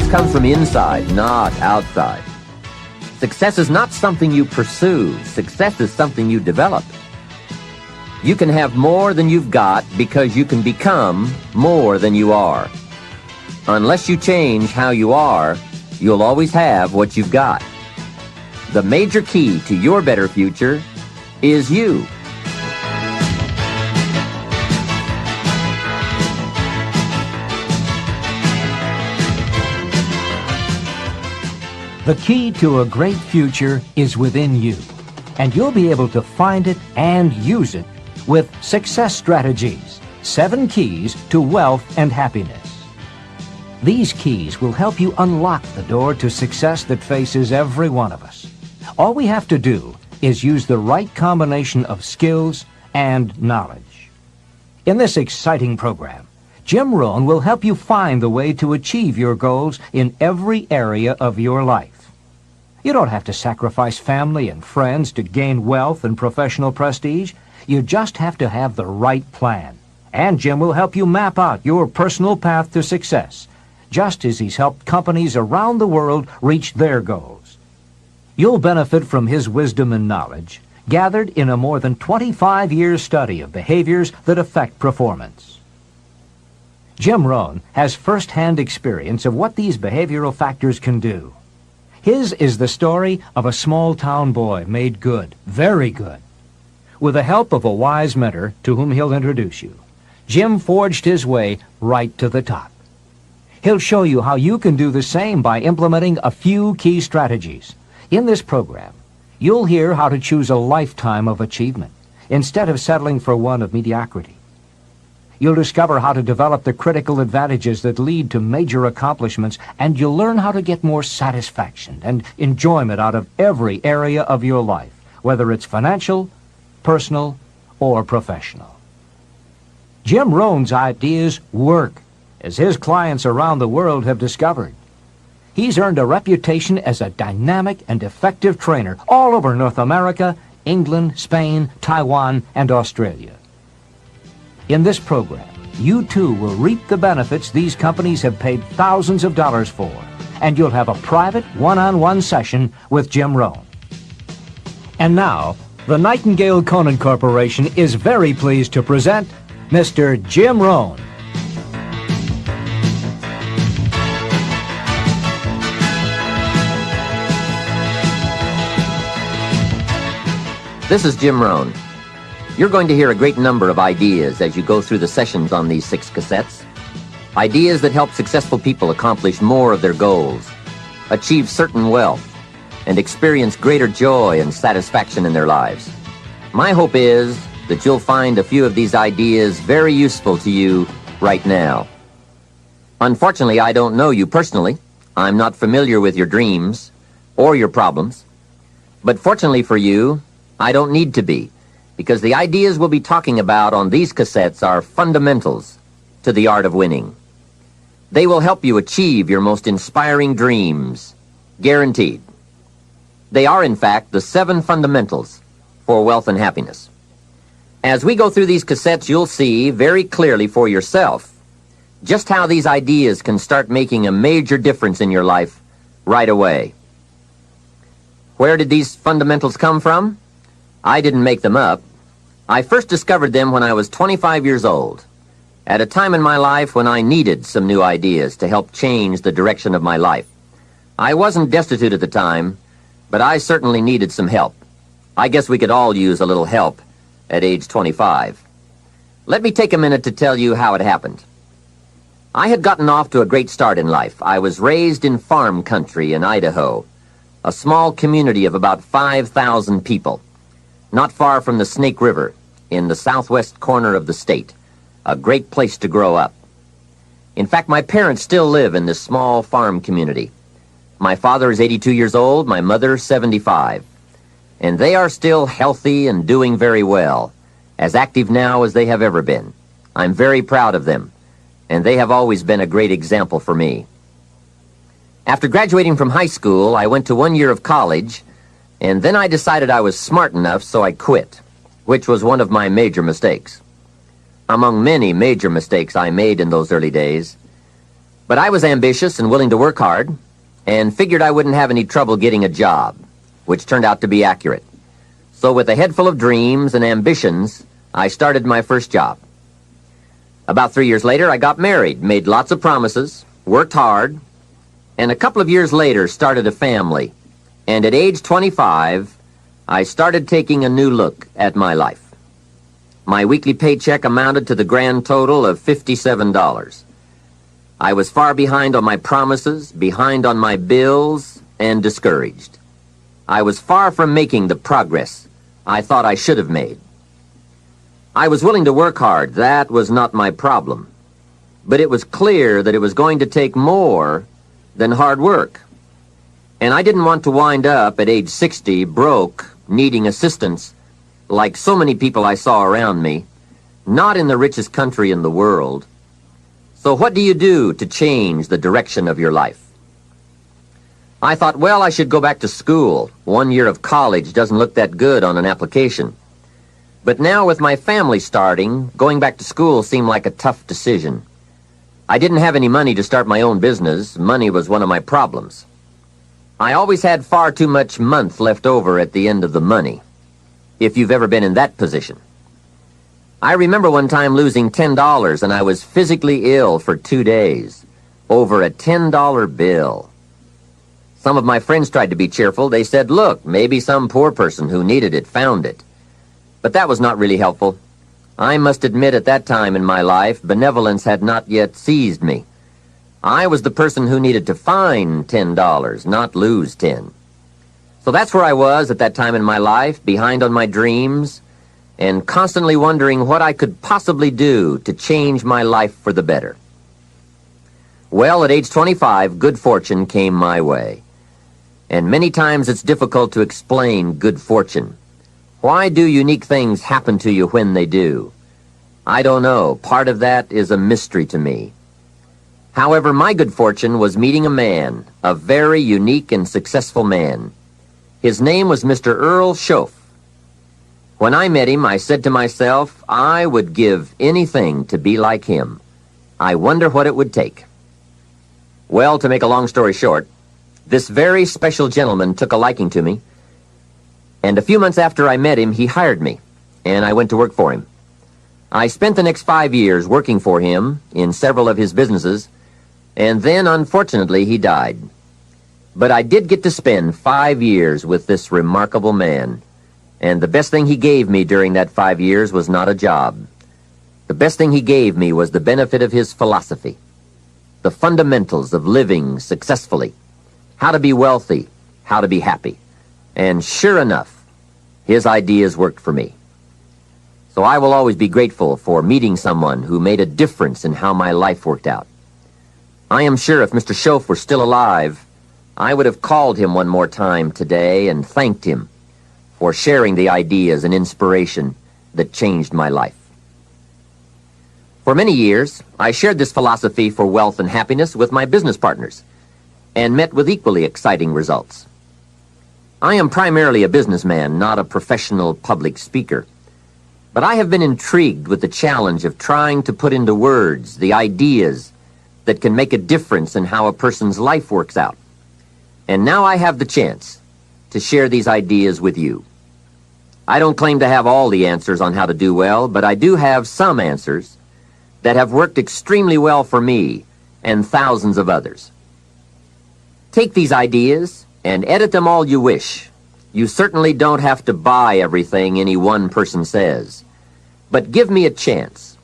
comes from inside, not outside. Success is not something you pursue. Success is something you develop. You can have more than you've got because you can become more than you are. Unless you change how you are, you'll always have what you've got. The major key to your better future is you. The key to a great future is within you, and you'll be able to find it and use it with Success Strategies, 7 Keys to Wealth and Happiness. These keys will help you unlock the door to success that faces every one of us. All we have to do is use the right combination of skills and knowledge. In this exciting program, Jim Rohn will help you find the way to achieve your goals in every area of your life. You don't have to sacrifice family and friends to gain wealth and professional prestige. You just have to have the right plan. And Jim will help you map out your personal path to success, just as he's helped companies around the world reach their goals. You'll benefit from his wisdom and knowledge, gathered in a more than 25-year study of behaviors that affect performance. Jim Rohn has first-hand experience of what these behavioral factors can do. His is the story of a small-town boy made good, very good. With the help of a wise mentor to whom he'll introduce you, Jim forged his way right to the top. He'll show you how you can do the same by implementing a few key strategies. In this program, you'll hear how to choose a lifetime of achievement instead of settling for one of mediocrity. You'll discover how to develop the critical advantages that lead to major accomplishments, and you'll learn how to get more satisfaction and enjoyment out of every area of your life, whether it's financial, personal, or professional. Jim Rohn's ideas work, as his clients around the world have discovered. He's earned a reputation as a dynamic and effective trainer all over North America, England, Spain, Taiwan, and Australia. In this program, you too will reap the benefits these companies have paid thousands of dollars for, and you'll have a private one-on-one session with Jim Rohn. And now, the Nightingale Conant Corporation is very pleased to present Mr. Jim Rohn. This is Jim Rohn. You're going to hear a great number of ideas as you go through the sessions on these 6 cassettes. Ideas that help successful people accomplish more of their goals, achieve certain wealth, and experience greater joy and satisfaction in their lives. My hope is that you'll find a few of these ideas very useful to you right now. Unfortunately, I don't know you personally. I'm not familiar with your dreams or your problems. But fortunately for you, I don't need to be, because the ideas we'll be talking about on these cassettes are fundamentals to the art of winning. They will help you achieve your most inspiring dreams, guaranteed. They are, in fact, the 7 fundamentals for wealth and happiness. As we go through these cassettes, you'll see very clearly for yourself just how these ideas can start making a major difference in your life right away. Where did these fundamentals come from? I didn't make them up. I first discovered them when I was 25 years old, at a time in my life when I needed some new ideas to help change the direction of my life. I wasn't destitute at the time, but I certainly needed some help. I guess we could all use a little help at age 25. Let me take a minute to tell you how it happened. I had gotten off to a great start in life. I was raised in farm country in Idaho, a small community of about 5,000 people, not far from the Snake River, in the southwest corner of the state, a great place to grow up. In fact, my parents still live in this small farm community. My father is 82 years old, my mother 75, and they are still healthy and doing very well, as active now as they have ever been. I'm very proud of them, and they have always been a great example for me. After graduating from high school, I went to 1 year of college, and then I decided I was smart enough, so I quit, which was one of my major mistakes. Among many major mistakes I made in those early days, But I was ambitious and willing to work hard, and figured I wouldn't have any trouble getting a job, which turned out to be accurate. So with a head full of dreams and ambitions, I started my first job. About 3 years later, I got married, made lots of promises, worked hard, and a couple of years later started a family. And at age 25, I started taking a new look at my life. My weekly paycheck amounted to the grand total of $57. I was far behind on my promises, behind on my bills, and discouraged. I was far from making the progress I thought I should have made. I was willing to work hard. That was not my problem. But it was clear that it was going to take more than hard work. And I didn't want to wind up at age 60 broke, needing assistance, like so many people I saw around me, not in the richest country in the world. So what do you do to change the direction of your life? I thought, well, I should go back to school. 1 year of college doesn't look that good on an application. But now with my family starting, going back to school seemed like a tough decision. I didn't have any money to start my own business. Money was one of my problems. I always had far too much month left over at the end of the money, if you've ever been in that position. I remember one time losing $10, and I was physically ill for 2 days over a $10 bill. Some of my friends tried to be cheerful. They said, look, maybe some poor person who needed it found it. But that was not really helpful. I must admit at that time in my life, benevolence had not yet seized me. I was the person who needed to find $10, not lose 10. So that's where I was at that time in my life, behind on my dreams, and constantly wondering what I could possibly do to change my life for the better. Well, at age 25, good fortune came my way. And many times it's difficult to explain good fortune. Why do unique things happen to you when they do? I don't know. Part of that is a mystery to me. However, my good fortune was meeting a man, a very unique and successful man. His name was Mr. Earl Schoaf. When I met him, I said to myself, I would give anything to be like him. I wonder what it would take. Well, to make a long story short, this very special gentleman took a liking to me, and a few months after I met him, he hired me, and I went to work for him. I spent the next 5 years working for him in several of his businesses, and then, unfortunately, he died. But I did get to spend 5 years with this remarkable man. And the best thing he gave me during that 5 years was not a job. The best thing he gave me was the benefit of his philosophy, the fundamentals of living successfully, how to be wealthy, how to be happy. And sure enough, his ideas worked for me. So I will always be grateful for meeting someone who made a difference in how my life worked out. I am sure if Mr. Schoaf were still alive, I would have called him one more time today and thanked him for sharing the ideas and inspiration that changed my life. For many years, I shared this philosophy for wealth and happiness with my business partners and met with equally exciting results. I am primarily a businessman, not a professional public speaker, but I have been intrigued with the challenge of trying to put into words the ideas that can make a difference in how a person's life works out. And now I have the chance to share these ideas with you. I don't claim to have all the answers on how to do well, but I do have some answers that have worked extremely well for me and thousands of others. Take these ideas and edit them all you wish. You certainly don't have to buy everything any one person says. But give me a chance.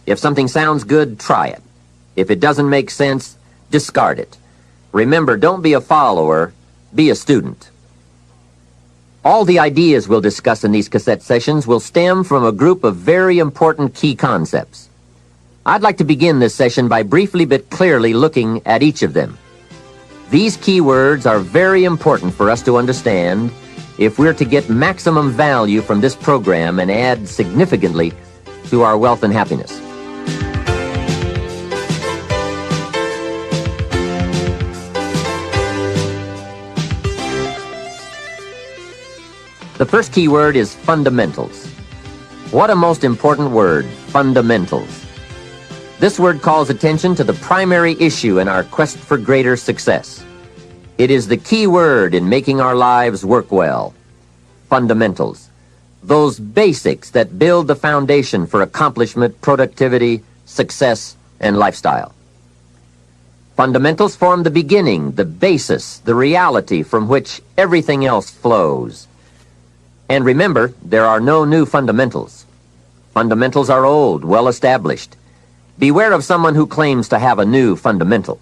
If something sounds good, try it. If it doesn't make sense, discard it. Remember, don't be a follower, be a student. All the ideas we'll discuss in these cassette sessions will stem from a group of very important key concepts. I'd like to begin this session by briefly but clearly looking at each of them. These key words are very important for us to understand if we're to get maximum value from this program and add significantly to our wealth and happiness. The first key word is fundamentals. What a most important word, fundamentals. This word calls attention to the primary issue in our quest for greater success. It is the key word in making our lives work well. Fundamentals. Those basics that build the foundation for accomplishment, productivity, success, and lifestyle. Fundamentals form the beginning, the basis, the reality from which everything else flows. And remember, there are no new fundamentals. Fundamentals are old, well established. Beware of someone who claims to have a new fundamental.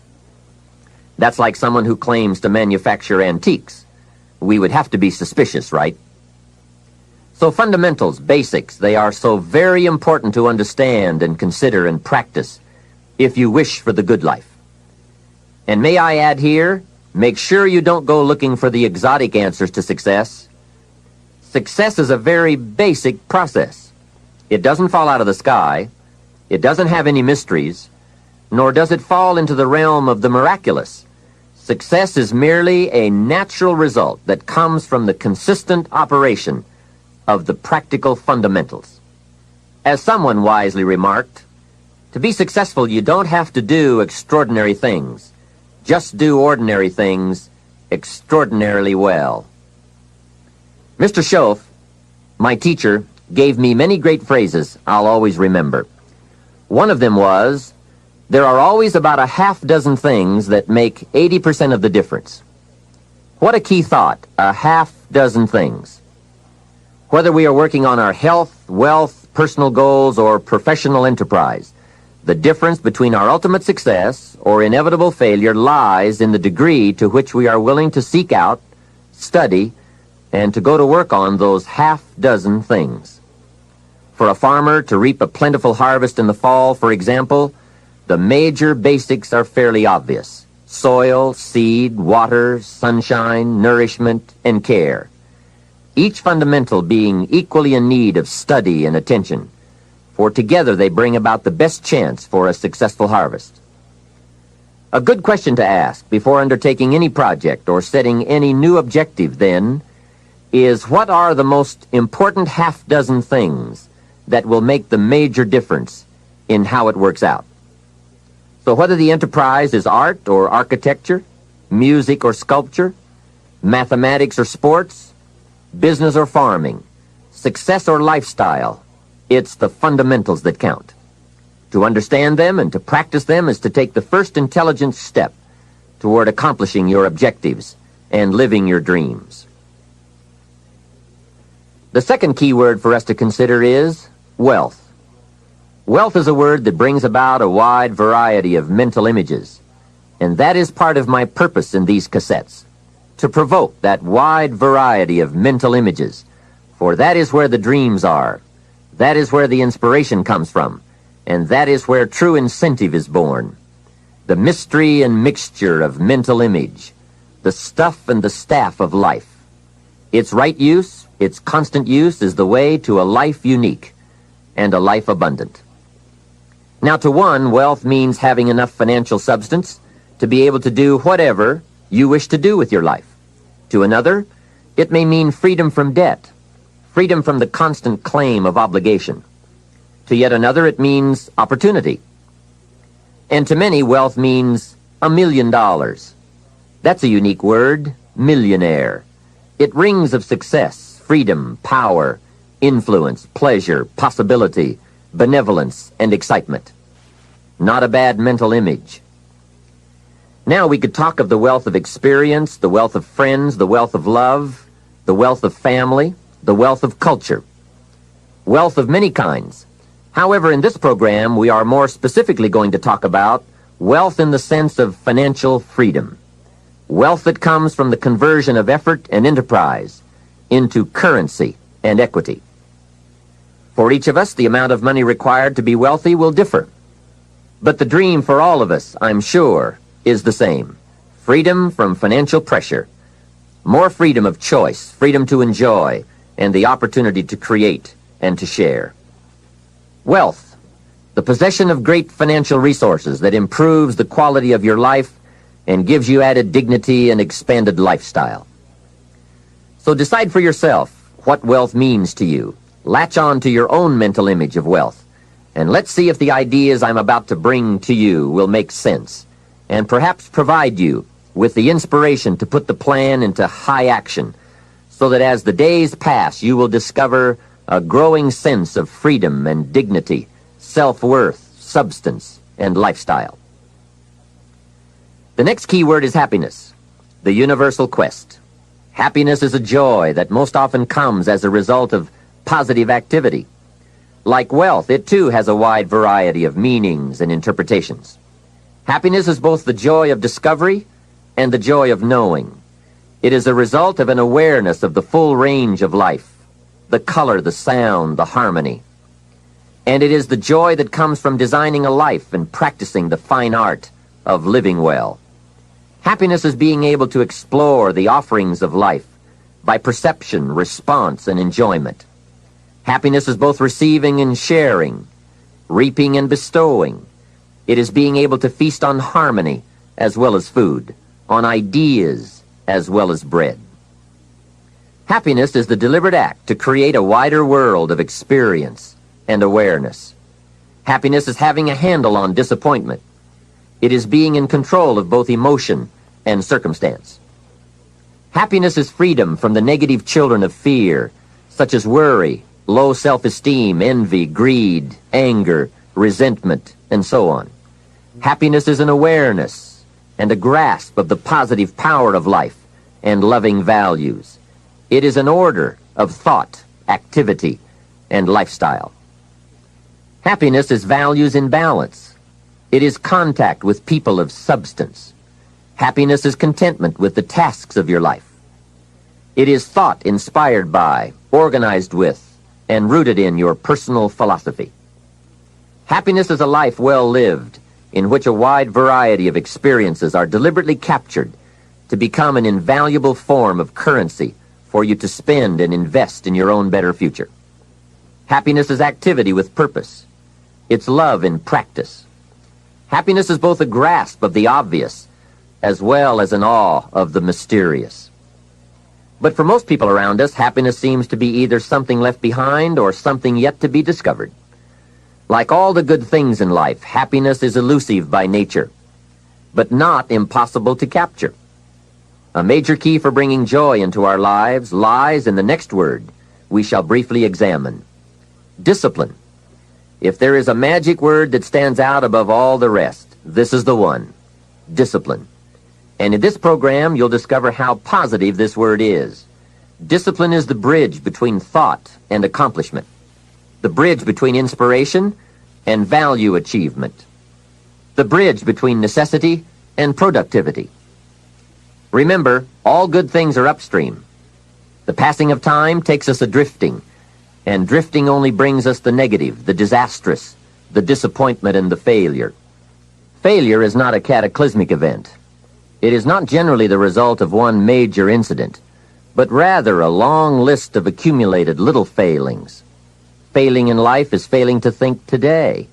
That's like someone who claims to manufacture antiques. We would have to be suspicious, right? So fundamentals, basics, they are so very important to understand and consider and practice if you wish for the good life. And may I add here, make sure you don't go looking for the exotic answers to success. Success is a very basic process. It doesn't fall out of the sky. It doesn't have any mysteries, nor does it fall into the realm of the miraculous. Success is merely a natural result that comes from the consistent operation of the practical fundamentals. As someone wisely remarked, to be successful, you don't have to do extraordinary things. Just do ordinary things extraordinarily well. Mr. Schoaf, my teacher, gave me many great phrases I'll always remember. One of them was, there are always about a half dozen things that make 80% of the difference. What a key thought, a half dozen things. Whether we are working on our health, wealth, personal goals, or professional enterprise, the difference between our ultimate success or inevitable failure lies in the degree to which we are willing to seek out, study, and to go to work on those half dozen things. For a farmer to reap a plentiful harvest in the fall, for example, the major basics are fairly obvious. Soil, seed, water, sunshine, nourishment, and care. Each fundamental being equally in need of study and attention, for together they bring about the best chance for a successful harvest. A good question to ask before undertaking any project or setting any new objective, then, is what are the most important half dozen things that will make the major difference in how it works out? So whether the enterprise is art or architecture, music or sculpture, mathematics or sports, business or farming, success or lifestyle, it's the fundamentals that count. To understand them and to practice them is to take the first intelligent step toward accomplishing your objectives and living your dreams. The second key word for us to consider is wealth. Wealth is a word that brings about a wide variety of mental images, and that is part of my purpose in these cassettes, to provoke that wide variety of mental images, for that is where the dreams are, that is where the inspiration comes from, and that is where true incentive is born. The mystery and mixture of mental image, the stuff and the staff of life. Its right use, its constant use is the way to a life unique and a life abundant. Now, to one, wealth means having enough financial substance to be able to do whatever you wish to do with your life. To another, it may mean freedom from debt, freedom from the constant claim of obligation. To yet another, it means opportunity. And to many, wealth means $1 million. That's a unique word, millionaire. It rings of success, freedom, power, influence, pleasure, possibility, benevolence, and excitement. Not a bad mental image. Now we could talk of the wealth of experience, the wealth of friends, the wealth of love, the wealth of family, the wealth of culture. Wealth of many kinds. However, in this program, we are more specifically going to talk about wealth in the sense of financial freedom. Wealth that comes from the conversion of effort and enterprise into currency and equity. For each of us, the amount of money required to be wealthy will differ. But the dream for all of us, I'm sure, is the same. Freedom from financial pressure. More freedom of choice, freedom to enjoy, and the opportunity to create and to share. Wealth, the possession of great financial resources that improves the quality of your life and gives you added dignity and expanded lifestyle. So decide for yourself what wealth means to you. Latch on to your own mental image of wealth And let's see if the ideas I'm about to bring to you will make sense, and perhaps provide you with the inspiration to put the plan into high action, so that as the days pass, you will discover a growing sense of freedom and dignity, self-worth, substance, and lifestyle. The next key word is happiness, the universal quest. Happiness is a joy that most often comes as a result of positive activity. Like wealth, it too has a wide variety of meanings and interpretations. Happiness is both the joy of discovery and the joy of knowing. It is a result of an awareness of the full range of life, the color, the sound, the harmony. And it is the joy that comes from designing a life and practicing the fine art of living well. Happiness is being able to explore the offerings of life by perception, response, and enjoyment. Happiness is both receiving and sharing, reaping and bestowing. It is being able to feast on harmony as well as food, on ideas as well as bread. Happiness is the deliberate act to create a wider world of experience and awareness. Happiness is having a handle on disappointment. It is being in control of both emotion and circumstance. Happiness is freedom from the negative children of fear, such as worry, low self-esteem, envy, greed, anger, resentment, and so on. Happiness is an awareness and a grasp of the positive power of life and loving values. It is an order of thought, activity, and lifestyle. Happiness is values in balance. It is contact with people of substance. Happiness is contentment with the tasks of your life. It is thought inspired by, organized with, and rooted in your personal philosophy. Happiness is a life well lived, in which a wide variety of experiences are deliberately captured to become an invaluable form of currency for you to spend and invest in your own better future. Happiness is activity with purpose. It's love in practice. Happiness is both a grasp of the obvious as well as an awe of the mysterious. But for most people around us, happiness seems to be either something left behind or something yet to be discovered. Like all the good things in life, happiness is elusive by nature, but not impossible to capture. A major key for bringing joy into our lives lies in the next word we shall briefly examine: discipline. If there is a magic word that stands out above all the rest, this is the one: discipline. And in this program, you'll discover how positive this word is. Discipline is the bridge between thought and accomplishment, the bridge between inspiration and value achievement, the bridge between necessity and productivity. Remember, all good things are upstream. The passing of time takes us a-drifting, and drifting only brings us the negative, the disastrous, the disappointment, and the failure. Failure is not a cataclysmic event. It is not generally the result of one major incident, but rather a long list of accumulated little failings. Failing in life is failing to think today,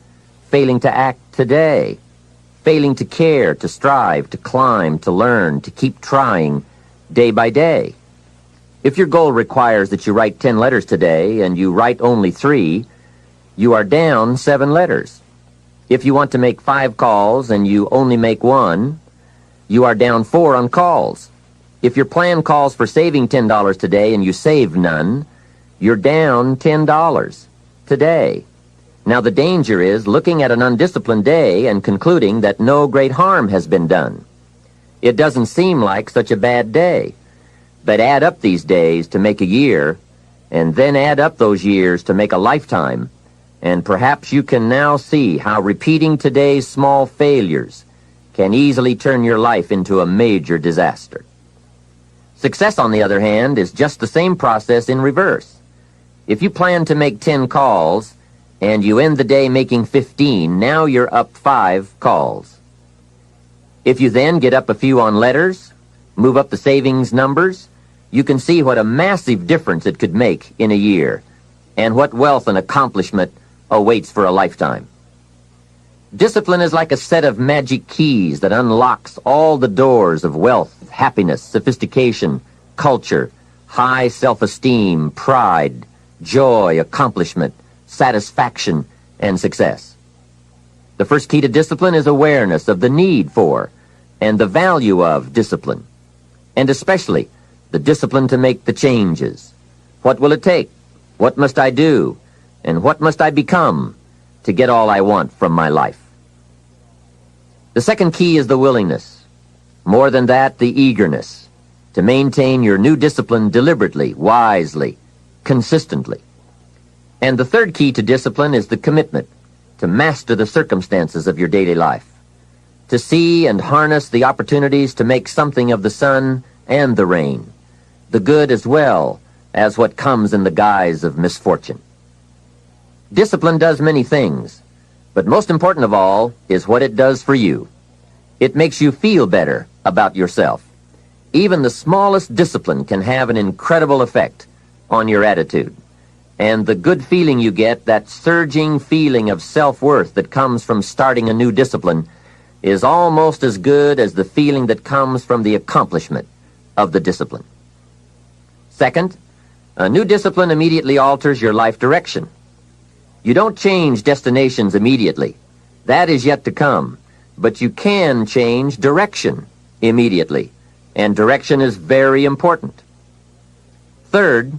failing to act today, failing to care, to strive, to climb, to learn, to keep trying day by day. If your goal requires that you write 10 letters today and you write only 3, you are down 7 letters. If you want to make 5 calls and you only make 1, you are down 4 on calls. If your plan calls for saving $10 today and you save none, you're down $10 today. Now the danger is looking at an undisciplined day and concluding that no great harm has been done. It doesn't seem like such a bad day. But add up these days to make a year, and then add up those years to make a lifetime, and perhaps you can now see how repeating today's small failures can easily turn your life into a major disaster. Success, on the other hand, is just the same process in reverse. If you plan to make 10 calls and you end the day making 15, now you're up 5 calls. If you then get up a few on letters, move up the savings numbers, you can see what a massive difference it could make in a year, and what wealth and accomplishment awaits for a lifetime. Discipline is like a set of magic keys that unlocks all the doors of wealth, happiness, sophistication, culture, high self-esteem, pride, joy, accomplishment, satisfaction, and success. The first key to discipline is awareness of the need for and the value of discipline, and especially the discipline to make the changes. What will it take? What must I do? And what must I become to get all I want from my life? The second key is the willingness. More than that, the eagerness to maintain your new discipline deliberately, wisely, consistently. And the third key to discipline is the commitment to master the circumstances of your daily life, to see and harness the opportunities to make something of the sun and the rain, the good as well as what comes in the guise of misfortune. Discipline does many things, but most important of all is what it does for you. It makes you feel better about yourself. Even the smallest discipline can have an incredible effect on your attitude. And the good feeling you get, that surging feeling of self-worth that comes from starting a new discipline, is almost as good as the feeling that comes from the accomplishment of the discipline. Second, a new discipline immediately alters your life direction. You don't change destinations immediately. That is yet to come. But you can change direction immediately, and direction is very important. Third,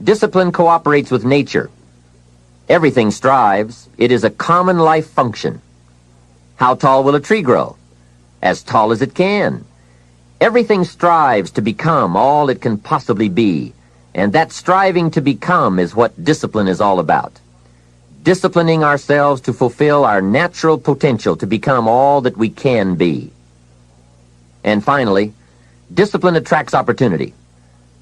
discipline cooperates with nature. Everything strives. It is a common life function. How tall will a tree grow? As tall as it can. Everything strives to become all it can possibly be, and that striving to become is what discipline is all about. Disciplining ourselves to fulfill our natural potential to become all that we can be. And finally, discipline attracts opportunity.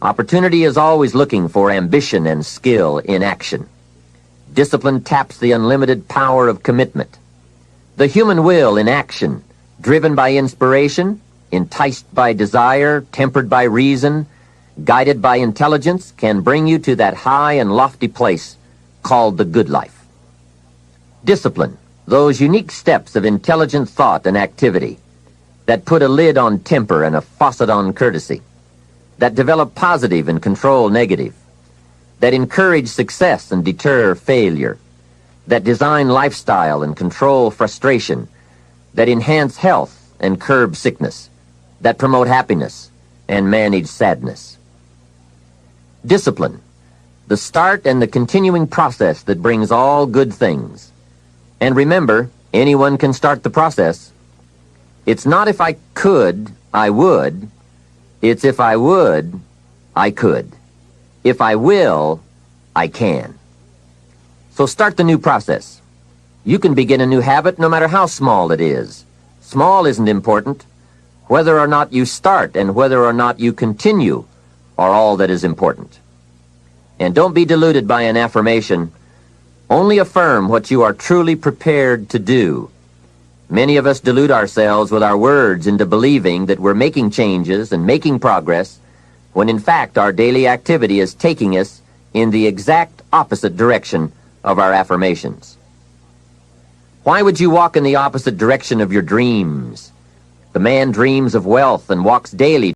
Opportunity is always looking for ambition and skill in action. Discipline taps the unlimited power of commitment. The human will in action, driven by inspiration, enticed by desire, tempered by reason, guided by intelligence, can bring you to that high and lofty place called the good life. Discipline, those unique steps of intelligent thought and activity that put a lid on temper and a faucet on courtesy, that develop positive and control negative, that encourage success and deter failure, that design lifestyle and control frustration, that enhance health and curb sickness, that promote happiness and manage sadness. Discipline, the start and the continuing process that brings all good things. And remember, anyone can start the process. It's not if I could, I would. It's if I would, I could. If I will, I can. So start the new process. You can begin a new habit no matter how small it is. Small isn't important. Whether or not you start and whether or not you continue are all that is important. And don't be deluded by an affirmation. Only affirm what you are truly prepared to do. Many of us delude ourselves with our words into believing that we're making changes and making progress, when in fact our daily activity is taking us in the exact opposite direction of our affirmations. Why would you walk in the opposite direction of your dreams? The man dreams of wealth and walks daily